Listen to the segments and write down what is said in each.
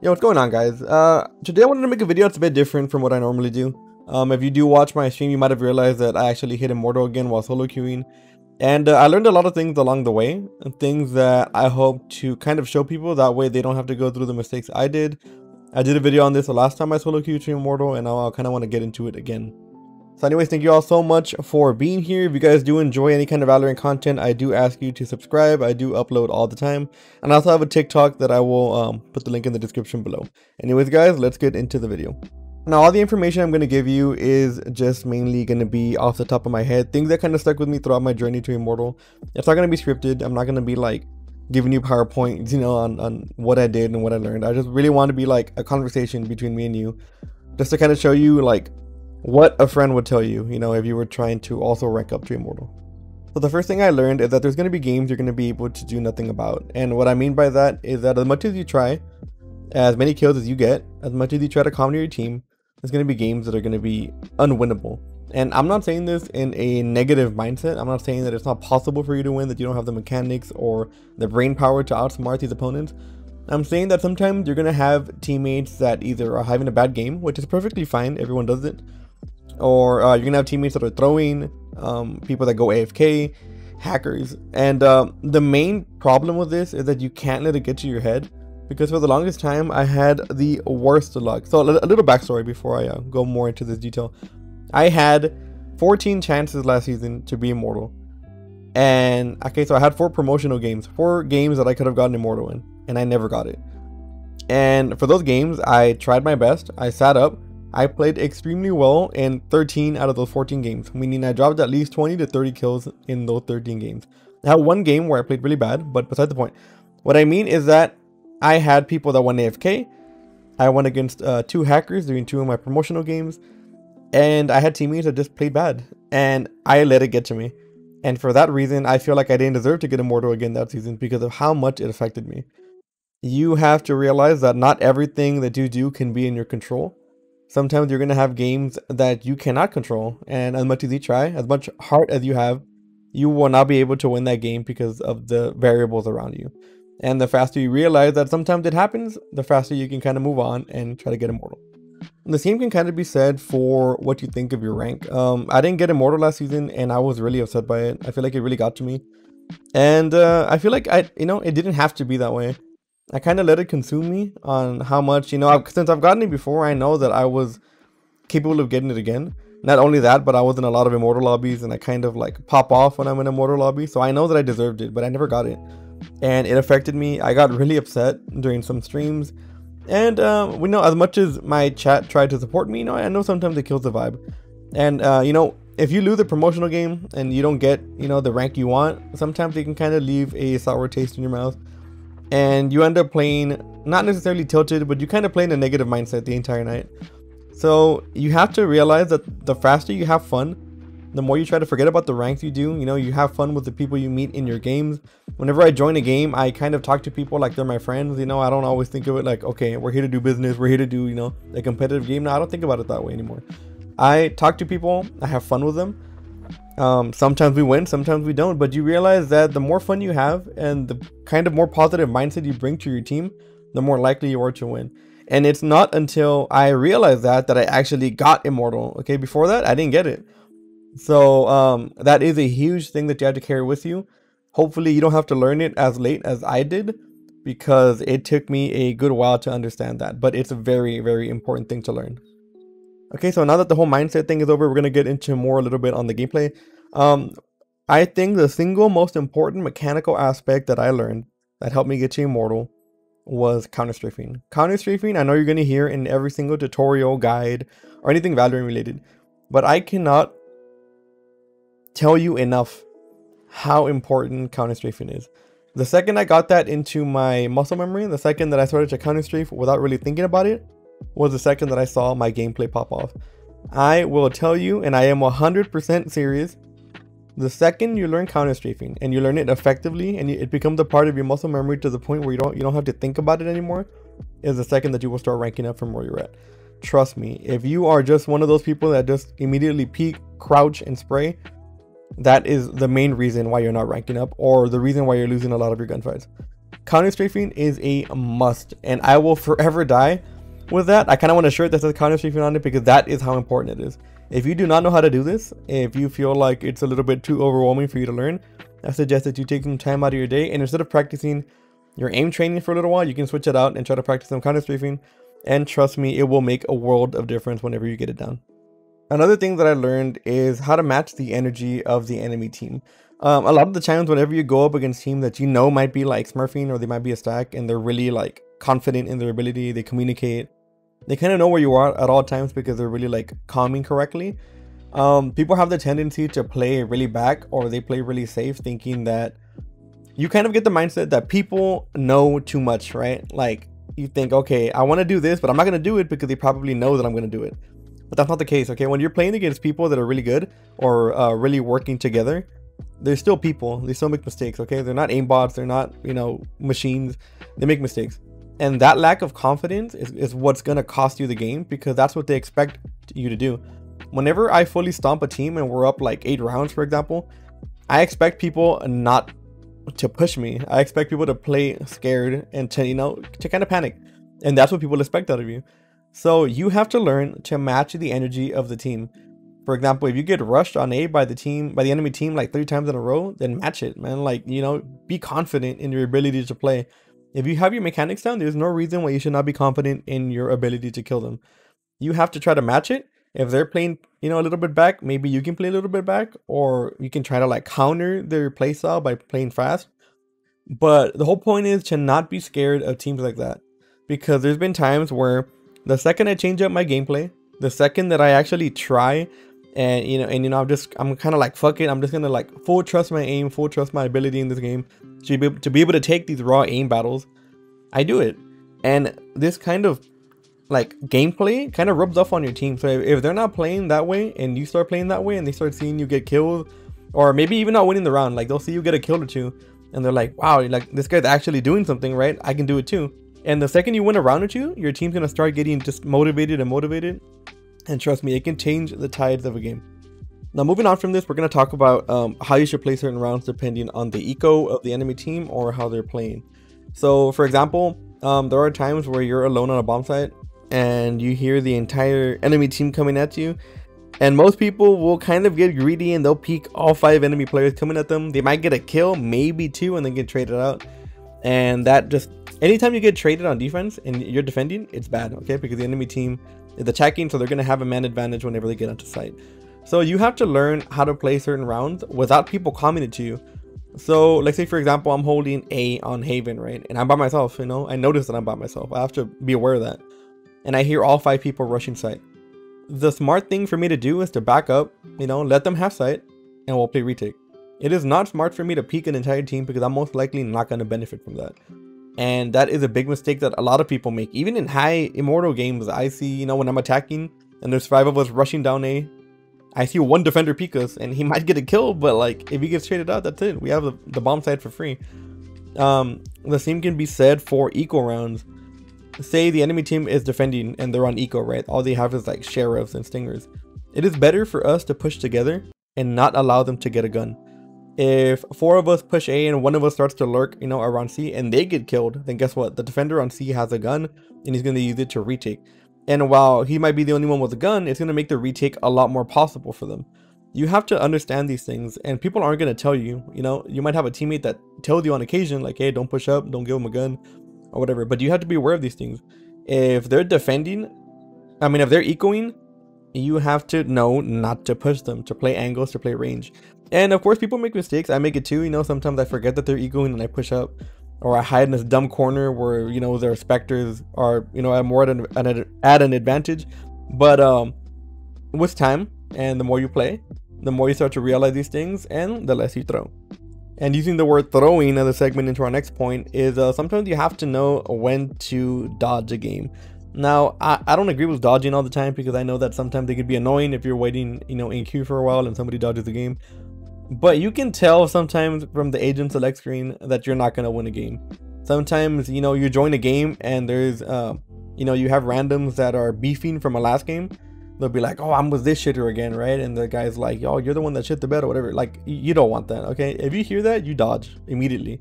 Yo, what's going on, guys? Today I wanted to make a video that's a bit different from what I normally do. If you do watch my stream, you might have realized that I actually hit Immortal again while solo queuing. And I learned a lot of things along the way, and things that I hope to kind of show people, that way they don't have to go through the mistakes I did. I did a video on this the last time I solo queued to Immortal, and now I kind of want to get into it again. So anyways, thank you all so much for being here. If you guys do enjoy any kind of Valorant content, I do ask you to subscribe. I do upload all the time. And I also have a TikTok that I will put the link in the description below. Anyways, guys, let's get into the video. Now, all the information I'm going to give you is just mainly going to be off the top of my head. Things that kind of stuck with me throughout my journey to Immortal. It's not going to be scripted. I'm not going to be like giving you PowerPoints, you know, on what I did and what I learned. I just really want to be like a conversation between me and you. Just to kind of show you like what a friend would tell you, you know, if you were trying to also rank up to Immortal. So the first thing I learned is that there's going to be games you're going to be able to do nothing about. And what I mean by that is that as much as you try, as many kills as you get, as much as you try to calm your team, there's going to be games that are going to be unwinnable. And I'm not saying this in a negative mindset. I'm not saying that it's not possible for you to win, that you don't have the mechanics or the brain power to outsmart these opponents. I'm saying that sometimes you're going to have teammates that either are having a bad game, which is perfectly fine, everyone does it, or you're gonna have teammates that are throwing, people that go AFK, hackers. And the main problem with this is that you can't let it get to your head, because for the longest time I had the worst luck. So a little backstory before I go more into this detail. I had 14 chances last season to be Immortal, and okay, so I had 4 promotional games, 4 games that I could have gotten Immortal in, and I never got it. And for those games I tried my best. I sat up, I played extremely well in 13 out of those 14 games, meaning I dropped at least 20 to 30 kills in those 13 games. I had one game where I played really bad, but beside the point. What I mean is that I had people that went AFK. I went against 2 hackers during 2 of my promotional games, and I had teammates that just played bad, and I let it get to me. And for that reason, I feel like I didn't deserve to get Immortal again that season, because of how much it affected me. You have to realize that not everything that you do can be in your control. Sometimes you're going to have games that you cannot control, and as much as you try, as much heart as you have, you will not be able to win that game because of the variables around you. And the faster you realize that sometimes it happens, the faster you can kind of move on and try to get Immortal. And the same can kind of be said for what you think of your rank. I didn't get Immortal last season, and I was really upset by it. I feel like it really got to me, and I feel like it didn't have to be that way. I kind of let it consume me on how much, since I've gotten it before, I know that I was capable of getting it again. Not only that, but I was in a lot of Immortal lobbies, and I kind of like pop off when I'm in a Immortal lobby. So I know that I deserved it, but I never got it. And it affected me. I got really upset during some streams. And we know, as much as my chat tried to support me, I know sometimes it kills the vibe. And if you lose a promotional game and you don't get, the rank you want, sometimes it can kind of leave a sour taste in your mouth. And you end up playing, not necessarily tilted, but you kind of play in a negative mindset the entire night. So you have to realize that the faster you have fun, the more you try to forget about the ranks you do. You have fun with the people you meet in your games. Whenever I join a game, I kind of talk to people like they're my friends. I don't always think of it like, okay, we're here to do business, we're here to do, a competitive game. No, I don't think about it that way anymore. I talk to people, I have fun with them. Sometimes we win, sometimes we don't, but you realize that the more fun you have and the kind of more positive mindset you bring to your team, the more likely you are to win. And it's not until I realized that I actually got Immortal. Okay, before that I didn't get it. So that is a huge thing that you have to carry with you. Hopefully you don't have to learn it as late as I did, because it took me a good while to understand that, but it's a very, very important thing to learn. Okay, so now that the whole mindset thing is over, we're going to get into a little bit on the gameplay. I think the single most important mechanical aspect that I learned that helped me get to Immortal was Counter-Strifing. Counter-Strifing, I know you're going to hear in every single tutorial, guide, or anything Valorant related, but I cannot tell you enough how important Counter-Strifing is. The second I got that into my muscle memory, the second that I started to Counter-Strafe without really thinking about it, was the second that I saw my gameplay pop off. I will tell you, and I am 100% serious, the second you learn Counter-Strafing and you learn it effectively and it becomes a part of your muscle memory to the point where you don't have to think about it anymore, is the second that you will start ranking up from where you're at. Trust me, if you are just one of those people that just immediately peek, crouch, and spray, that is the main reason why you're not ranking up, or the reason why you're losing a lot of your gunfights. Counter-Strifing is a must, and I will forever die with that. I kind of want a shirt that says Counter-Strifing on it because that is how important it is. If you do not know how to do this, if you feel like it's a little bit too overwhelming for you to learn, I suggest that you take some time out of your day, and instead of practicing your aim training for a little while, you can switch it out and try to practice some Counter-Strifing, and trust me, it will make a world of difference whenever you get it down. Another thing that I learned is how to match the energy of the enemy team. A lot of the times whenever you go up against teams that you know might be like smurfing, or they might be a stack, and they're really like confident in their ability, they communicate, they kind of know where you are at all times because they're really like calming correctly. People have the tendency to play really back, or they play really safe, thinking that you kind of get the mindset that people know too much, right? Like you think, okay, I want to do this, but I'm not going to do it because they probably know that I'm going to do it. But that's not the case, okay? When you're playing against people that are really good, or really working together, they're still people. They still make mistakes, okay? They're not aimbots. They're not, you know, machines. They make mistakes. And that lack of confidence is what's going to cost you the game, because that's what they expect you to do. Whenever I fully stomp a team and we're up like 8 rounds, for example, I expect people not to push me. I expect people to play scared and to, you know, to kind of panic. And that's what people expect out of you. So you have to learn to match the energy of the team. For example, if you get rushed on A by the enemy team like 3 times in a row, then match it, man. Like, you know, be confident in your ability to play. If you have your mechanics down, there's no reason why you should not be confident in your ability to kill them. You have to try to match it. If they're playing, you know, a little bit back, maybe you can play a little bit back, or you can try to like counter their play style by playing fast. But the whole point is to not be scared of teams like that, because there's been times where the second I change up my gameplay, the second that I actually try, and I'm kind of like, fuck it, I'm just gonna like full trust my aim, full trust my ability in this game to be able to take these raw aim battles, I do it. And this kind of like gameplay kind of rubs off on your team. So if they're not playing that way and you start playing that way, and they start seeing you get killed, or maybe even not winning the round, like they'll see you get a kill or two and they're like, wow, like this guy's actually doing something, right? I can do it too. And the second you win a round or two, your team's gonna start getting just motivated. And trust me, it can change the tides of a game. Now, moving on from this, we're going to talk about how you should play certain rounds depending on the eco of the enemy team or how they're playing. So, for example, there are times where you're alone on a bomb site and you hear the entire enemy team coming at you. And most people will kind of get greedy and they'll peek all 5 enemy players coming at them. They might get a kill, maybe 2, and then get traded out. And that just, anytime you get traded on defense and you're defending, it's bad, okay? Because the enemy team is attacking, so they're going to have a man advantage whenever they get onto site. So you have to learn how to play certain rounds without people commenting to you. So let's say, for example, I'm holding A on Haven, right? And I'm by myself, you know? I notice that I'm by myself. I have to be aware of that. And I hear all 5 people rushing site. The smart thing for me to do is to back up, you know, let them have site, and we'll play retake. It is not smart for me to peek an entire team because I'm most likely not going to benefit from that. And that is a big mistake that a lot of people make. Even in high Immortal games, I see, you know, when I'm attacking and there's 5 of us rushing down A, I see 1 defender peek us and he might get a kill, but like if he gets traded out, that's it. We have the bomb site for free. The same can be said for eco rounds. Say the enemy team is defending and they're on eco, right? All they have is like sheriffs and stingers. It is better for us to push together and not allow them to get a gun. If 4 of us push A and 1 of us starts to lurk, you know, around C and they get killed, then guess what? The defender on C has a gun and he's going to use it to retake. And while he might be the only one with a gun, it's going to make the retake a lot more possible for them. You have to understand these things, and people aren't going to tell you, you know, you might have a teammate that tells you on occasion, like, hey, don't push up, don't give him a gun or whatever. But you have to be aware of these things. If they're defending, if they're ecoing, you have to know not to push them, to play angles, to play range. And of course, people make mistakes. I make it too, you know, sometimes I forget that they're egoing and I push up, or I hide in this dumb corner where, you know, their specters are, you know, at an advantage. But with time and the more you play, the more you start to realize these things and the less you throw. And using the word throwing as a segment into our next point is sometimes you have to know when to dodge a game. Now, I don't agree with dodging all the time because I know that sometimes they could be annoying if you're waiting, you know, in queue for a while and somebody dodges the game. But you can tell sometimes from the agent select screen that you're not going to win a game. Sometimes, you know, you join a game and there's, you know, you have randoms that are beefing from a last game. They'll be like, oh, I'm with this shitter again, right? And the guy's like, yo, you're the one that shit the bed or whatever. Like, you don't want that, okay? If you hear that, you dodge immediately.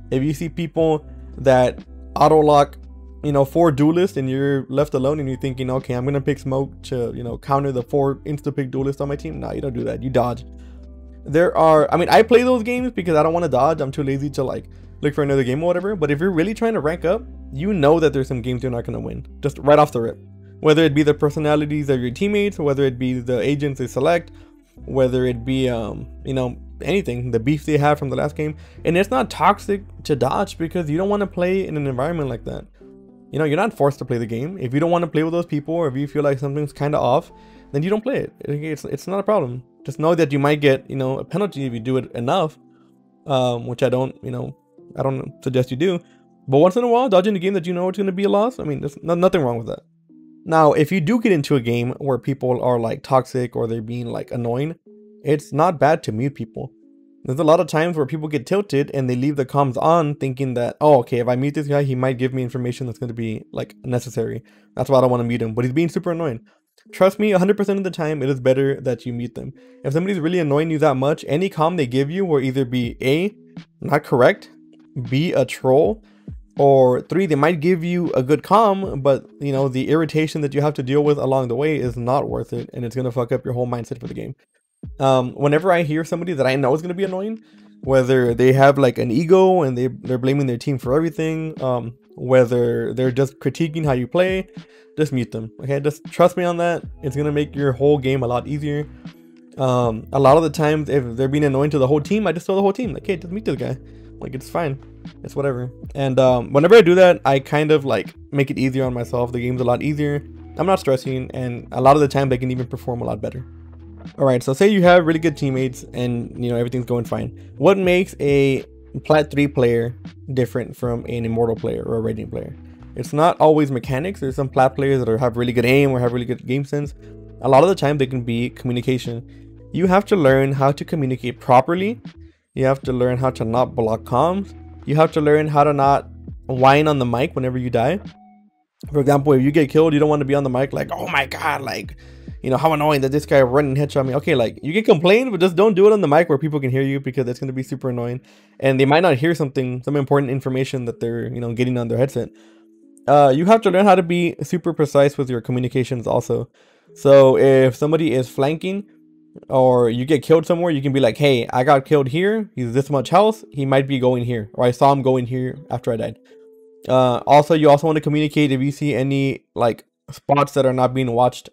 If you see people that auto lock, you know, 4 duelists and you're left alone and you're thinking, okay, I'm gonna pick smoke to, you know, counter the 4 insta pick duelists on my team. No, you don't do that. You dodge. There are, I mean, I play those games because I don't want to dodge. I'm too lazy to like look for another game or whatever. But if you're really trying to rank up, you know that there's some games you're not gonna win just right off the rip. Whether it be the personalities of your teammates, whether it be the agents they select, whether it be you know, anything, the beef they have from the last game. And it's not toxic to dodge because you don't want to play in an environment like that. You know, you're not forced to play the game. If you don't want to play with those people, or if you feel like something's kind of off, then you don't play it. It's not a problem. Just know that you might get, you know, a penalty if you do it enough, which I don't, you know, I don't suggest you do. But once in a while, dodging a game that you know it's going to be a loss, I mean, there's nothing wrong with that. Now, if you do get into a game where people are like toxic or they're being like annoying, it's not bad to mute people. There's a lot of times where people get tilted and they leave the comms on thinking that, oh, okay, if I mute this guy, he might give me information that's going to be like necessary. That's why I don't want to mute him, but he's being super annoying. Trust me, 100% of the time, it is better that you mute them. If somebody's really annoying you that much, any comm they give you will either be A, not correct, B, a troll, or 3, they might give you a good comm, but you know, the irritation that you have to deal with along the way is not worth it, and it's going to fuck up your whole mindset for the game. Whenever I hear somebody that I know is going to be annoying, whether they have like an ego and they're blaming their team for everything, whether they're just critiquing how you play, just mute them. Okay, just trust me on that. It's going to make your whole game a lot easier. A lot of the times if they're being annoying to the whole team, I just tell the whole team like, hey, just mute this guy. Like, it's fine, it's whatever. And whenever I do that, I kind of like make it easier on myself. The game's a lot easier. I'm not stressing, and a lot of the time they can even perform a lot better. All right, so say you have really good teammates and you know everything's going fine. What makes a Plat 3 player different from an Immortal player or a Raging player? It's not always mechanics. There's some Plat players that have really good aim or have really good game sense. A lot of the time they can be communication. You have to learn how to communicate properly. You have to learn how to not block comms. You have to learn how to not whine on the mic whenever you die. For example, if you get killed, you don't want to be on the mic like, oh my god, like, you know, how annoying that this guy running headshot me. Okay, like, you can complain, but just don't do it on the mic where people can hear you, because it's going to be super annoying. And they might not hear some important information that they're, you know, getting on their headset. You have to learn how to be super precise with your communications also. So if somebody is flanking or you get killed somewhere, you can be like, hey, I got killed here. He's this much health. He might be going here. Or I saw him going here after I died. Also, you also want to communicate if you see any like spots that are not being watched.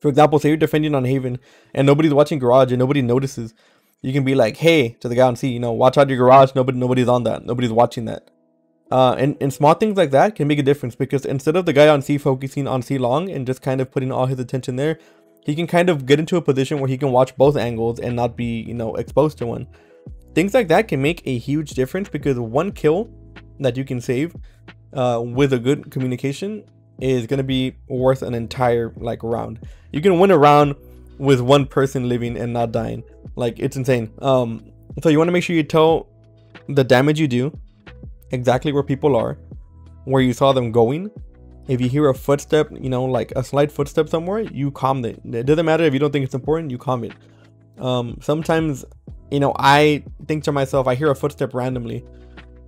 For example, say you're defending on Haven and nobody's watching garage and nobody notices. You can be like, hey, to the guy on C, you know, watch out your garage. Nobody's on that. Nobody's watching that. And small things like that can make a difference, because instead of the guy on C focusing on C long and just kind of putting all his attention there, he can kind of get into a position where he can watch both angles and not be, you know, exposed to one. Things like that can make a huge difference, because one kill that you can save with a good communication is going to be worth an entire like round. You can win a round with one person living and not dying. Like, it's insane. So you want to make sure you tell the damage you do, exactly where people are, where you saw them going. If you hear a footstep, you know, like a slight footstep somewhere, you calm it. It doesn't matter if you don't think it's important, you calm it. Sometimes, you know, I think to myself, I hear a footstep randomly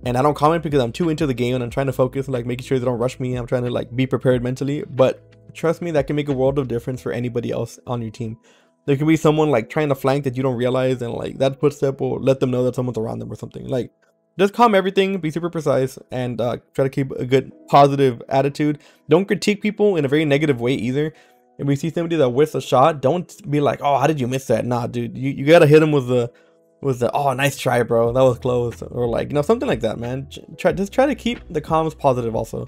and I don't comment because I'm too into the game and I'm trying to focus, like making sure they don't rush me. I'm trying to like be prepared mentally. But trust me, that can make a world of difference for anybody else on your team. There can be someone like trying to flank that you don't realize, and like that footstep will let them know that someone's around them or something. Like, just calm everything, be super precise, and try to keep a good positive attitude. Don't critique people in a very negative way either. If we see somebody that whiffs a shot, don't be like, oh, how did you miss that? Nah, dude, you gotta hit him with the oh, nice try, bro, that was close, or like, you know, something like that, man. Just try to keep the comms positive also.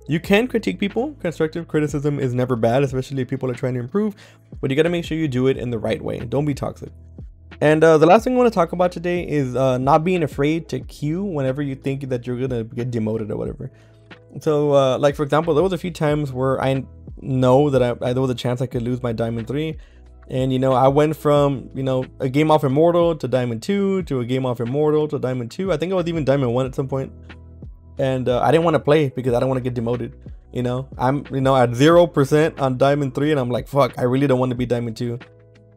You can critique people. Constructive criticism is never bad, especially if people are trying to improve, but you gotta make sure you do it in the right way. Don't be toxic. And the last thing I want to talk about today is not being afraid to queue whenever you think that you're gonna get demoted or whatever. So like, for example, there was a few times where I know that there was a chance I could lose my Diamond 3, and you know, I went from, you know, a game off Immortal to Diamond 2 to a game off Immortal to Diamond 2. I think I was even Diamond 1 at some point, and I didn't want to play because I don't want to get demoted. You know, I'm, you know, at 0% on Diamond 3, and I'm like, fuck, I really don't want to be Diamond 2,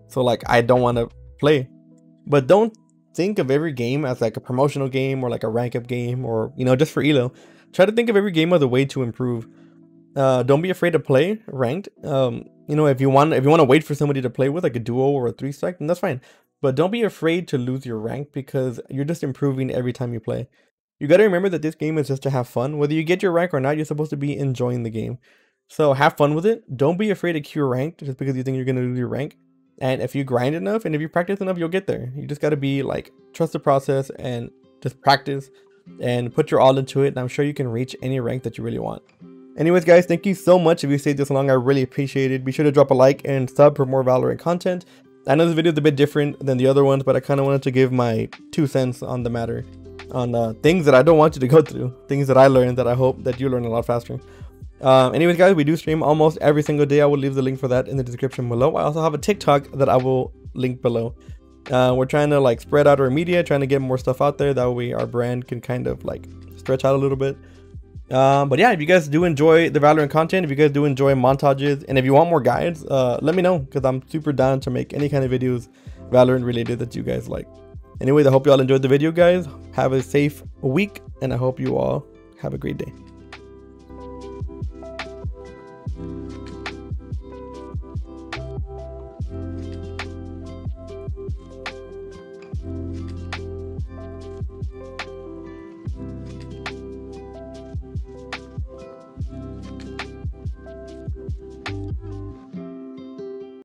so like I don't want to play. But don't think of every game as like a promotional game or like a rank up game, or you know, just for elo. Try to think of every game as a way to improve. Don't be afraid to play ranked. You know, if you want to wait for somebody to play with, like a duo or a 3-stack, then that's fine. But don't be afraid to lose your rank, because you're just improving every time you play. You got to remember that this game is just to have fun. Whether you get your rank or not, you're supposed to be enjoying the game. So have fun with it. Don't be afraid to queue ranked just because you think you're gonna lose your rank. And if you grind enough and if you practice enough, you'll get there. You just got to be like, trust the process and just practice and put your all into it. And I'm sure you can reach any rank that you really want. Anyways, guys, thank you so much. If you stayed this long, I really appreciate it. Be sure to drop a like and sub for more Valorant content. I know this video is a bit different than the other ones, but I kind of wanted to give my 2 cents on the matter, on things that I don't want you to go through, things that I learned that I hope that you learn a lot faster. Anyways, guys, we do stream almost every single day. I will leave the link for that in the description below. I also have a TikTok that I will link below. We're trying to like spread out our media, trying to get more stuff out there. That way our brand can kind of like stretch out a little bit. But yeah, if you guys do enjoy the Valorant content, if you guys do enjoy montages, and if you want more guides, let me know, because I'm super down to make any kind of videos Valorant related that you guys like. Anyways, I hope you all enjoyed the video, guys. Have a safe week, and I hope you all have a great day.